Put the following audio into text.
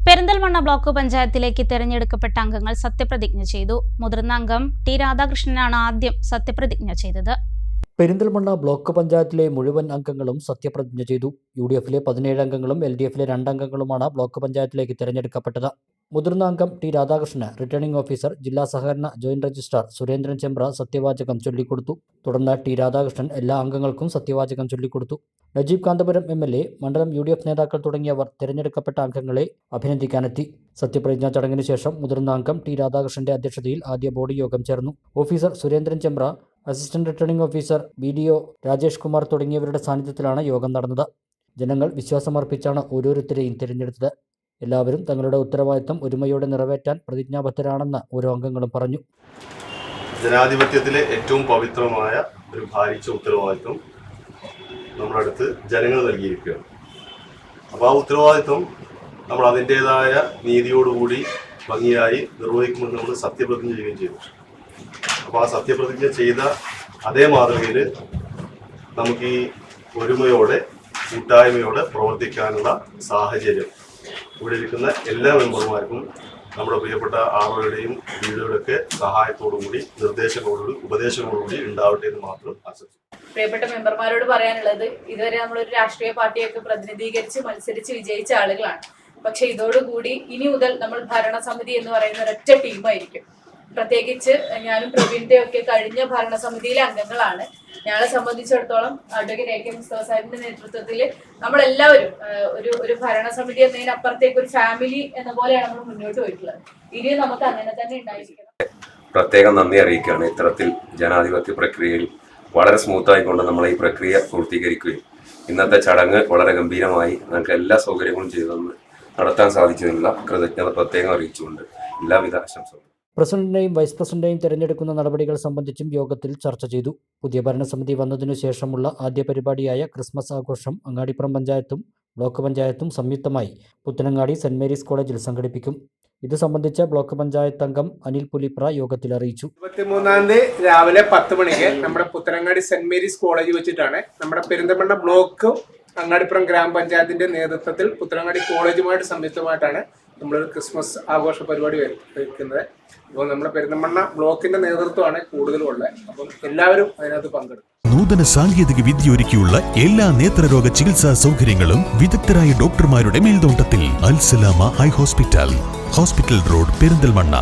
Perinthalmanna block പഞ്ചായത്തിലേക്ക് തെരഞ്ഞെടുക്കപ്പെട്ട അംഗങ്ങൾ സത്യപ്രതിജ്ഞ ചെയ്തു. മുതിർന്ന അംഗം ടി രാധാകൃഷ്ണനാണ് ആദ്യം സത്യപ്രതിജ്ഞ ചെയ്തത്. പെരിന്തൽമണ്ണ ബ്ലോക്ക് പഞ്ചായത്തിലെ മുഴുവൻ അംഗങ്ങളും സത്യപ്രതിജ്ഞ ചെയ്തു. UDFിലെ 17 അംഗങ്ങളും LDFിലെ 2 അംഗങ്ങളുമാണ് ബ്ലോക്ക് പഞ്ചായത്തിലേക്ക് തെരഞ്ഞെടുക്കപ്പെട്ടത്. മുതിർന്ന അംഗം ടി രാധാകൃഷ്ണന് റിട്ടേണിംഗ് ഓഫീസർ ജില്ലാ സഹകരണ ജോയിന്റ് രജിസ്ട്രാർ സുരേന്ദ്രൻ ചെമ്പ്ര സത്യവാചകം ചൊല്ലിക്കൊടുത്തു. തുടർന്ന് ടി രാധാകൃഷ്ണൻ എല്ലാ അംഗങ്ങൾക്കും സത്യവാചകം ചൊല്ലിക്കൊടുത്തു. നജീബ് കാന്തപുരം MLA, മണ്ഡലം UDF നേതാക്കൾ തുടങ്ങിയവർ തെരഞ്ഞെടുക്കപ്പെട്ട അംഗങ്ങളെ അഭിനന്ദിക്കാനെത്തി. സത്യപ്രതിജ്ഞാ ചടങ്ങിന് ശേഷം മുതിർന്ന അംഗം ടി രാധാകൃഷ്ണന്റെ അധ്യക്ഷതയിൽ ആദ്യ ബോർഡ് യോഗം ചേർന്നു. Officer Surendran Chembra, assistant returning officer BDO Rajesh Kumar തുടങ്ങിയവരുടെ സാന്നിധ്യത്തിലാണ് യോഗം നടന്നത്. ജനങ്ങൾ വിശ്വാസമർപ്പിച്ചാണ് ഓരോരുത്തരെയും തിരഞ്ഞെടുത്തത്. എല്ലാവരും തങ്ങളുടെ ഉത്തരവാദിത്തം ഒരുമയോടെ നിറവേറ്റാൻ പ്രതിജ്ഞാബദ്ധരാണെന്ന് ഓരോ അംഗങ്ങളും പറഞ്ഞു. ജനാധിപത്യത്തിലെ ഏറ്റവും പവിത്രമായ ഒരു ഭാരിച്ച ഉത്തരവാദിത്വം നമ്മുടെ അടുത്ത് ജനങ്ങൾ നൽകിയിരിക്കുകയാണ്. അപ്പോൾ ആ ഉത്തരവാദിത്വം നമ്മൾ അതിൻ്റേതായ നീതിയോടുകൂടി ഭംഗിയായി നിർവഹിക്കുമെന്ന് നമ്മൾ സത്യപ്രതിജ്ഞ ചെയ്യുകയും ചെയ്തു. അപ്പോൾ ആ സത്യപ്രതിജ്ഞ ചെയ്ത അതേ മാതൃകയിൽ നമുക്ക് ഈ ഒരുമയോടെ കൂട്ടായ്മയോടെ പ്രവർത്തിക്കാനുള്ള സാഹചര്യം ഇവിടെ ഇരിക്കുന്ന എല്ലാ മെമ്പർമാർക്കും നമ്മുടെ പ്രിയപ്പെട്ട ആളുകളുടെയും വീടുകളൊക്കെ സഹായത്തോടുകൂടി നിർദ്ദേശങ്ങളോടുകൂടി ഉപദേശങ്ങളോടുകൂടി ഉണ്ടാവട്ടെ എന്ന് മാത്രം ആശംസിക്കുന്നു. പ്രിയപ്പെട്ട മെമ്പർമാരോട് പറയാനുള്ളത്, ഇതുവരെ നമ്മളൊരു രാഷ്ട്രീയ പാർട്ടിയൊക്കെ പ്രതിനിധീകരിച്ച് മത്സരിച്ച് വിജയിച്ച ആളുകളാണ്. പക്ഷെ ഇതോടുകൂടി ഇനി മുതൽ നമ്മൾ ഭരണസമിതി എന്ന് പറയുന്ന ഒരൊറ്റ ടീമായിരിക്കും. പ്രത്യേകിച്ച് ഞാനും പ്രവീണിന്റെയും ഒക്കെ കഴിഞ്ഞ ഭരണസമിതിയിലെ അംഗങ്ങളാണ്. ഞങ്ങളെ സംബന്ധിച്ചിടത്തോളം അഡ്വക്കേറ്റ് AK മുസ്തഫ സാഹിബിന്റെ നേതൃത്വത്തിൽ നമ്മളെല്ലാവരും ഒരു ഭരണസമിതി എന്നതിനപ്പുറത്തേക്ക് ഒരു ഫാമിലി എന്ന പോലെയാണ് നമ്മൾ മുന്നോട്ട് പോയിട്ടുള്ളത്. ഇനിയും നമുക്ക് അങ്ങനെ തന്നെ ഉണ്ടായിരിക്കണം. പ്രത്യേകം നന്ദി അറിയിക്കുകയാണ്. ഇത്തരത്തിൽ ജനാധിപത്യ പ്രക്രിയയിൽ വളരെ സ്മൂത്തായിക്കൊണ്ട് നമ്മൾ ഈ പ്രക്രിയ പൂർത്തീകരിക്കുകയും ഇന്നത്തെ ചടങ്ങ് വളരെ ഗംഭീരമായി നമുക്ക് എല്ലാ സൗകര്യങ്ങളും ചെയ്തെന്ന് നടത്താൻ സാധിച്ചതിനുള്ള കൃതജ്ഞത പ്രത്യേകം അറിയിച്ചുകൊണ്ട് എല്ലാവിധ ആശംസകളും. പ്രസിഡന്റിനെയും വൈസ് പ്രസിഡന്റിനെയും തെരഞ്ഞെടുക്കുന്ന നടപടികൾ സംബന്ധിച്ചും യോഗത്തിൽ ചർച്ച ചെയ്തു. പുതിയ ഭരണസമിതി വന്നതിനു ശേഷമുള്ള ആദ്യ പരിപാടിയായ ക്രിസ്മസ് ആഘോഷം അങ്ങാടിപ്പുറം പഞ്ചായത്തും ബ്ലോക്ക് പഞ്ചായത്തും സംയുക്തമായി പുത്തനങ്ങാടി സെന്റ് മേരീസ് കോളേജിൽ സംഘടിപ്പിക്കും. ഇത് സംബന്ധിച്ച് ബ്ലോക്ക് പഞ്ചായത്ത് അംഗം അനിൽ പുലിപ്ര യോഗത്തിൽ അറിയിച്ചു. 23-ാം തീയതി രാവിലെ 10 മണിക്ക് നമ്മുടെ പുത്തനങ്ങാടി സെന്റ് മേരീസ് കോളേജ് വെച്ചിട്ടാണ് നമ്മുടെ പെരിന്തൽമണ്ണ ബ്ലോക്ക് അങ്ങാടിപ്പുറം ഗ്രാമപഞ്ചായത്തിന്റെ നേതൃത്വത്തിൽ പുത്തനങ്ങാടി കോളേജുമായിട്ട് സംയുക്തമായിട്ടാണ് നമ്മളൊരു ക്രിസ്മസ് ആഘോഷ പരിപാടി വയ്ക്കുന്നത്. അപ്പോൾ നമ്മുടെ പെരിന്തൽമണ്ണ ബ്ലോക്കിന്റെ നേതൃത്വമാണ് കൂടുതലും ഉള്ളത്. അപ്പം എല്ലാവരും അതിനകത്ത് പങ്കെടുക്കും. നൂതന സാങ്കേതിക വിദ്യ ഒരുക്കിയുള്ള എല്ലാ നേത്രരോഗ ചികിത്സാ സൗകര്യങ്ങളും വിദഗ്ധരായ ഡോക്ടർമാരുടെ മേൽനോട്ടത്തിൽ. അൽ സലാമ ഹൈ ഹോസ്പിറ്റൽ റോഡ്, പെരിന്തൽമണ്ണ.